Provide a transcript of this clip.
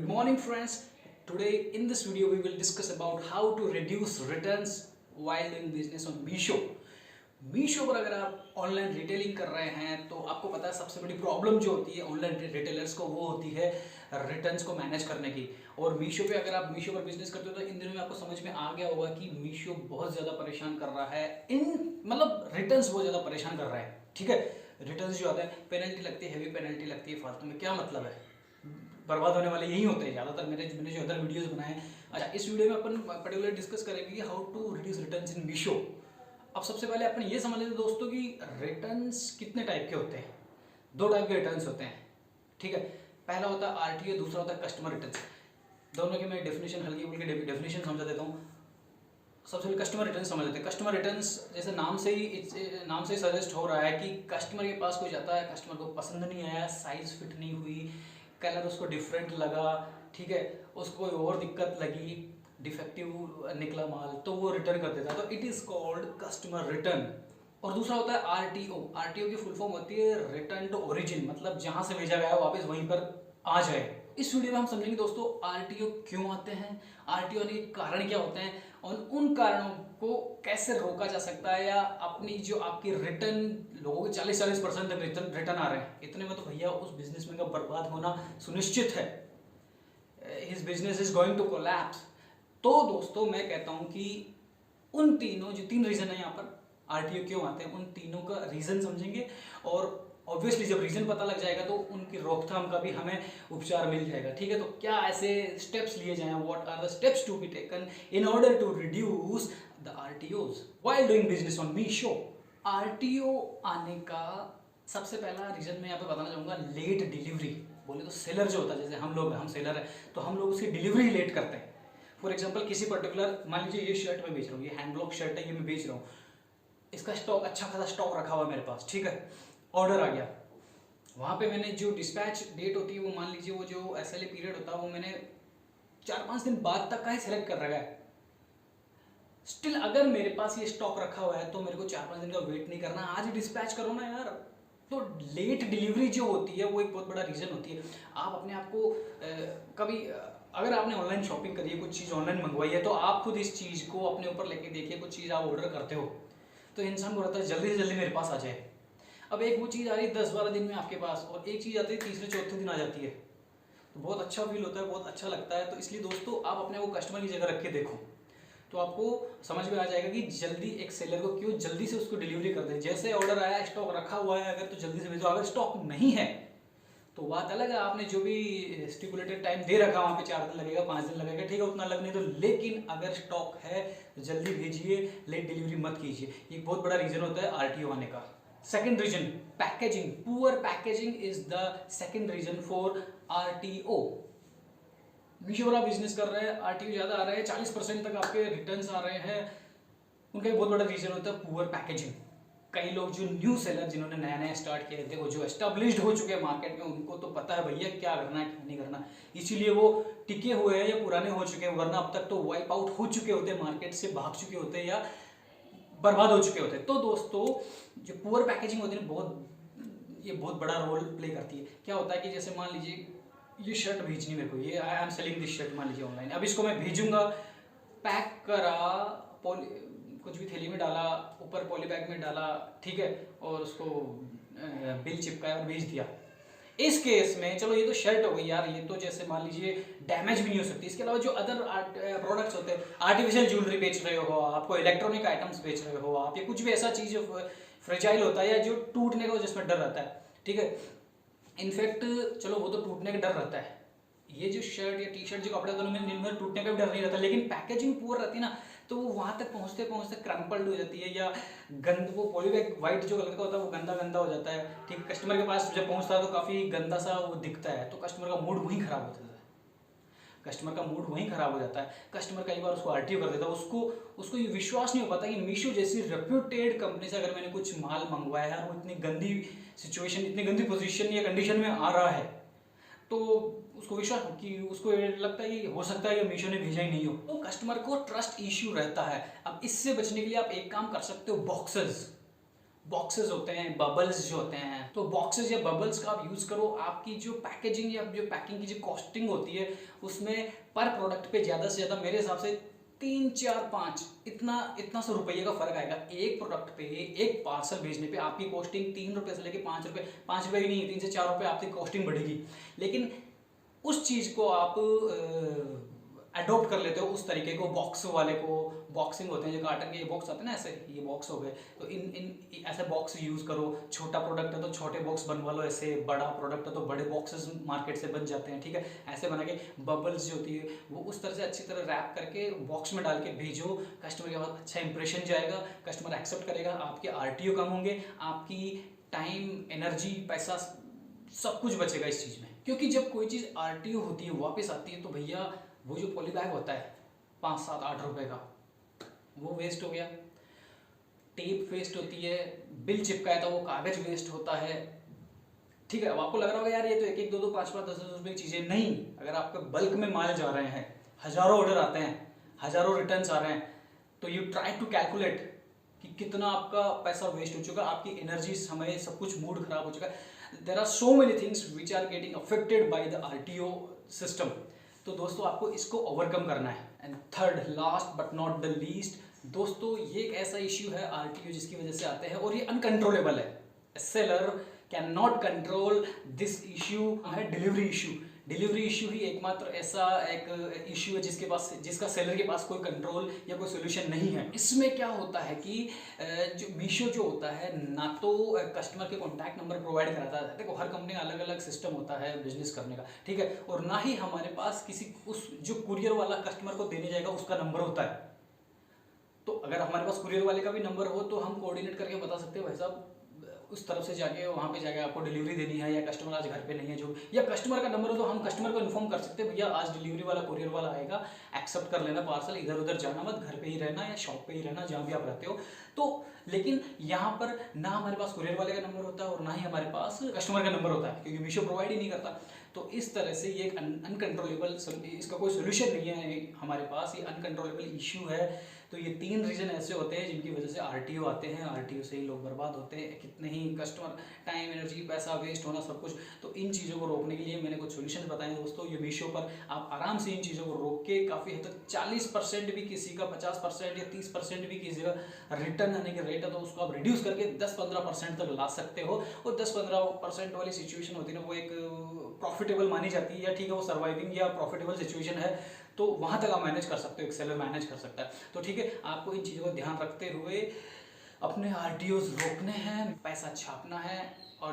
Good morning friends. Today in this video we will discuss about how to reduce returns while doing business on Meesho. Meesho पर अगर आप online retailing कर रहे हैं तो आपको पता है सबसे बड़ी प्रॉब्लम जो होती है ऑनलाइन रिटेलर्स को वो होती है रिटर्न्स को मैनेज करने की। और मीशो पे अगर आप मीशो पर बिजनेस करते हो तो इन दिनों में आपको समझ में आ गया होगा कि मीशो बहुत ज़्यादा परेशान कर रहा है, रिटर्न्स बहुत ज़्यादा परेशान कर रहा है। ठीक है, रिटर्न्स जो आता है पेनल्टी लगती है, हैवी पेनल्टी लगती है फालतू में। क्या मतलब है, बर्बाद होने वाले यही होते हैं ज़्यादातर। मैंने जो अदर वीडियोस बनाए हैं। अच्छा, इस वीडियो में अपन पर्टिकुलर डिस्कस करेंगे कि how to reduce returns in Meesho. अब सबसे पहले अपन ये समझ लेते दोस्तों कि रिटर्न्स कितने टाइप के होते हैं। दो टाइप के रिटर्न्स होते हैं। ठीक है, पहला होता है आरटीओ, दूसरा होता है कस्टमर रिटर्न्स। दोनों की मैं डेफिनेशन हल्की बोल के डेफिनेशन समझा देता हूँ। सबसे पहले कस्टमर रिटर्न समझ लेते हैं। कस्टमर रिटर्न्स जैसे नाम से ही सजेस्ट हो रहा है कि कस्टमर के पास कोई जाता है, कस्टमर को पसंद नहीं आया, साइज फिट नहीं हुई, कलर उसको डिफरेंट लगा, ठीक है, उसको कोई और दिक्कत लगी, डिफेक्टिव निकला माल, तो वो रिटर्न कर देता है, तो it is called customer return. और दूसरा होता है आरटीओ। आरटीओ की फुल फॉर्म होती है रिटर्न टू ओरिजिन, मतलब जहाँ से भेजा गया वापस वहीं पर आ जाए। इस वीडियो में हम समझेंगे दोस्तों आरटीओ क्यों आते हैं, आरटीओ आने के कारण क्या होते हैं, और उन कारणों को कैसे रोका जा सकता है, या अपनी जो आपकी रिटर्न लोगों के 40% तक रिटर्न आ रहे हैं, इतने में तो भैया उस बिजनेसमैन का बर्बाद होना सुनिश्चित है। His business is going to collapse. तो दोस्तों मैं कहता हूं कि उन तीनों जो तीन रीजन है यहाँ पर आरटीओ क्यों आते हैं, उन तीनों का रीजन समझेंगे। और ऑब्वियसली जब रीजन पता लग जाएगा तो उनकी रोकथाम का भी हमें उपचार मिल जाएगा। ठीक है, तो क्या ऐसे स्टेप्स लिए जाएं, what are the steps to be taken in order to reduce the RTOs while doing business on Meesho. RTO आने का सबसे पहला रीजन मैं यहाँ पे बताना चाहूँगा, लेट डिलीवरी। बोले तो सेलर जो होता है, जैसे हम सेलर हैं तो हम लोग उसकी डिलीवरी लेट करते हैं। फॉर एग्जाम्पल किसी पर्टिकुलर, मान लीजिए ये शर्ट मैं बेच रहा हूँ, ये हैंड ब्लॉक शर्ट है, ये मैं बेच रहा हूँ, इसका स्टॉक अच्छा खासा स्टॉक रखा हुआ है मेरे पास। ठीक है, ऑर्डर आ गया, वहाँ पे मैंने जो डिस्पैच डेट होती है वो मान लीजिए वो जो एसएलए पीरियड होता है वो मैंने 4-5 दिन बाद तक का ही सेलेक्ट कर रखा है। स्टिल अगर मेरे पास ये स्टॉक रखा हुआ है तो मेरे को 4-5 दिन का वेट नहीं करना, आज ही डिस्पैच करो ना यार। तो लेट डिलीवरी जो होती है वो एक बहुत बड़ा रीज़न होती है। आप अपने आप को कभी अगर आपने ऑनलाइन शॉपिंग करी है, कुछ चीज़ ऑनलाइन मंगवाई है, तो आप खुद इस चीज़ को अपने ऊपर लेके देखिए। कुछ चीज़ आप ऑर्डर करते हो तो इंसान को रहता है जल्दी से जल्दी मेरे पास आ जाए। अब एक वो चीज़ आ रही है 10-12 दिन में आपके पास, और एक चीज़ आती है तीसरे चौथे दिन आ जाती है, तो बहुत अच्छा फील होता है, बहुत अच्छा लगता है। तो इसलिए दोस्तों आप अपने वो कस्टमर की जगह रख के देखो तो आपको समझ में आ जाएगा कि जल्दी एक सेलर को क्यों जल्दी से उसको डिलीवरी कर दे। जैसे ऑर्डर आया, स्टॉक रखा हुआ है अगर, तो जल्दी से भेजो। अगर स्टॉक नहीं है तो बात अलग है, आपने जो भी स्टिपुलेटेड टाइम दे रखा वहाँ पे 4 दिन लगेगा, 5 दिन लगेगा, ठीक है, उतना लगने दो। लेकिन अगर स्टॉक है तो जल्दी भेजिए, लेट डिलीवरी मत कीजिए। ये बहुत बड़ा रीजन होता है आरटीओ आने का। Second reason, packaging. Poor packaging is the second reason for RTO. Meesho पर आप बिजनेस कर रहे हैं, आरटीओ ज़्यादा आ रहा है, 40% तक आपके रिटर्न्स आ रहे हैं, उनका एक बहुत बड़ा रीजन होता है पुअर पैकेजिंग। कई लोग जो न्यू सेलर जिन्होंने नया नया स्टार्ट किया, देखो जो एस्टेब्लिश्ड हो चुके हैं मार्केट में, उनको तो पता है भैया क्या करना है क्या नहीं करना, इसीलिए वो टिके हुए हैं या पुराने हो चुके हैं, वरना अब तक तो वाइप आउट हो चुके होते, मार्केट से भाग चुके होते या बर्बाद हो चुके होते। तो दोस्तों जो पुअर पैकेजिंग होती है ये बहुत बड़ा रोल प्ले करती है। क्या होता है कि जैसे मान लीजिए ये शर्ट भेजनी मेरे को, ये I am selling this shirt मान लीजिए ऑनलाइन, अब इसको मैं भेजूंगा, पैक करा, कुछ भी थैली में डाला, ऊपर पॉली बैग में डाला, ठीक है, और उसको बिल चिपकाया और भेज दिया। इस केस में चलो ये तो शर्ट हो गई यार, ये तो जैसे मान लीजिए डैमेज भी नहीं हो सकती। इसके अलावा जो अदर प्रोडक्ट्स होते हैं, आर्टिफिशियल ज्वेलरी बेच रहे हो आप, कोई इलेक्ट्रॉनिक आइटम्स बेच रहे हो आप, या कुछ भी ऐसा चीज़ फ्रेजाइल होता है या जो टूटने का जिसमें डर रहता है, ठीक है, इनफैक्ट चलो वो तो टूटने का डर रहता है, ये जो शर्ट या टी शर्ट जो कपड़े दोनों में जिनमें टूटने का भी डर नहीं रहता, लेकिन पैकेजिंग पुअर रहती है ना, तो वो वहाँ तक पहुँचते पहुँचते क्रम्पल्ड हो जाती है, या गंद, वो पॉलीबैग वाइट जो कलर का होता है वो गंदा गंदा हो जाता है। ठीक, कस्टमर के पास जब पहुँचता है तो काफ़ी गंदा सा वो दिखता है, तो कस्टमर का मूड वहीं खराब होता है, कस्टमर का मूड वहीं खराब हो जाता है। कस्टमर कई बार उसको आरटीओ कर देता है, उसको ये विश्वास नहीं हो पाता कि मीशो जैसी रेप्यूटेड कंपनी से अगर मैंने कुछ माल मंगवाया है, वो इतनी गंदी सिचुएशन, इतनी गंदी पोजीशन या कंडीशन में आ रहा है, तो उसको विश्वास कि उसको लगता है कि हो सकता है कि मीशो ने भेजा ही नहीं हो, तो कस्टमर को ट्रस्ट इश्यू रहता है। अब इससे बचने के लिए आप एक काम कर सकते हो, बॉक्सेस होते हैं, बबल्स जो होते हैं, तो बॉक्सेस या बबल्स का आप यूज़ करो। आपकी जो पैकेजिंग या जो पैकिंग की जो कॉस्टिंग होती है उसमें पर प्रोडक्ट पे ज़्यादा से ज़्यादा मेरे हिसाब से 3 4 5 इतना सा रुपये का फर्क आएगा। एक प्रोडक्ट पे, एक पार्सल भेजने पे आपकी कॉस्टिंग 3 रुपये से लेके 5 रुपये, 5 रुपये भी नहीं, 3 से 4 रुपये आपकी कॉस्टिंग बढ़ेगी। लेकिन उस चीज़ को आप अडोप्ट कर लेते हो, उस तरीके को, बॉक्स वाले को, बॉक्सिंग होते हैं जो कार्टन के ये बॉक्स आते हैं ना, ऐसे ये बॉक्स हो गए, तो इन ऐसे बॉक्स यूज़ करो। छोटा प्रोडक्ट है तो छोटे बॉक्स बनवा लो, ऐसे बड़ा प्रोडक्ट है तो बड़े बॉक्सेस मार्केट से बन जाते हैं, ठीक है। ऐसे बना के बबल्स जो होती है वो उस तरह से अच्छी तरह रैप करके बॉक्स में डाल के भेजो, कस्टमर के पास अच्छा इंप्रेशन जाएगा, कस्टमर एक्सेप्ट करेगा, आपके RTO कम होंगे, आपकी टाइम, एनर्जी, पैसा सब कुछ बचेगा इस चीज़ में। क्योंकि जब कोई चीज़ RTO होती है, वापस आती है, तो भैया वो जो पॉली बैग होता है 5 7 8 रुपये का, वो वेस्ट हो गया। टेप वेस्ट होती है, बिल चिपकाया था वो कागज वेस्ट होता है, ठीक है। अब आपको लग रहा होगा यार ये तो 1 1 2 2 5 5 10 10 रुपये की चीज़ें, नहीं। अगर आपके बल्क में माल जा रहे हैं, हज़ारों ऑर्डर आते हैं, हज़ारों रिटर्न्स आ रहे हैं, तो यू ट्राई टू कैलकुलेट कि कितना आपका पैसा वेस्ट हो चुका, आपकी एनर्जी, समय, सब कुछ, मूड खराब हो चुका है। There are so many things which are getting affected by the RTO system. तो दोस्तों आपको इसको ओवरकम करना है। And third, last but not the least, दोस्तों ये एक ऐसा इश्यू है RTO जिसकी वजह से आते हैं और ये अनकंट्रोलेबल है। Seller can not control this issue है डिलीवरी इश्यू। डिलीवरी इश्यू ही एकमात्र ऐसा एक इश्यू है जिसका सेलर के पास कोई कंट्रोल या कोई सोल्यूशन नहीं है। इसमें क्या होता है कि जो मीशो जो होता है, ना तो कस्टमर के कॉन्टैक्ट नंबर प्रोवाइड कराता है, देखो हर कंपनी का अलग अलग सिस्टम होता है बिजनेस करने का, ठीक है, और ना ही हमारे पास किसी उस जो कुरियर वाला कस्टमर को देने जाएगा उसका नंबर होता है। तो अगर हमारे पास कुरियर वाले का भी नंबर हो तो हम कोऑर्डिनेट करके बता सकते हैं भाई साहब उस तरफ से जाके वहाँ पे जाके आपको डिलीवरी देनी है, या कस्टमर आज घर पे नहीं है जो, या कस्टमर का नंबर हो तो हम कस्टमर को इन्फॉर्म कर सकते हैं भैया आज डिलीवरी वाला, कुरियर वाला आएगा, एक्सेप्ट कर लेना पार्सल, इधर उधर जाना मत, घर पे ही रहना या शॉप पे ही रहना जहाँ भी आप रहते हो। तो लेकिन यहाँ पर ना हमारे पास कुरियर वाले का नंबर होता है और ना ही हमारे पास कस्टमर का नंबर होता है, क्योंकि मीशो प्रोवाइड ही नहीं करता। तो इस तरह से ये एक अनकंट्रोलेबल, इसका कोई सोल्यूशन नहीं है हमारे पास, ये अनकंट्रोलेबल इश्यू है। तो ये 3 रीज़न ऐसे होते हैं जिनकी वजह से RTO आते हैं, RTO से ही लोग बर्बाद होते हैं, कितने ही कस्टमर, टाइम, एनर्जी, पैसा वेस्ट होना, सब कुछ। तो इन चीज़ों को रोकने के लिए मैंने कुछ सोल्यूशन बताए दोस्तों। ये मीशो पर आप आराम से इन चीज़ों को रोक के काफ़ी हद तक 40% भी किसी का, 50% या 30% भी किसी का रिटर्न आने का रेट है तो उसको आप रिड्यूस करके 10 15% तक ला सकते हो। और 10 15% वाली सिचुएशन होती है ना, वो एक प्रॉफिटेबल मानी जाती है, या ठीक है वो सर्वाइविंग या प्रॉफिटेबल सिचुएशन है, तो वहाँ तक आप मैनेज कर सकते हो, एक सेलर मैनेज कर सकता है। तो ठीक है, आपको इन चीज़ों को ध्यान रखते हुए अपने RTOs रोकने हैं, पैसा छापना है,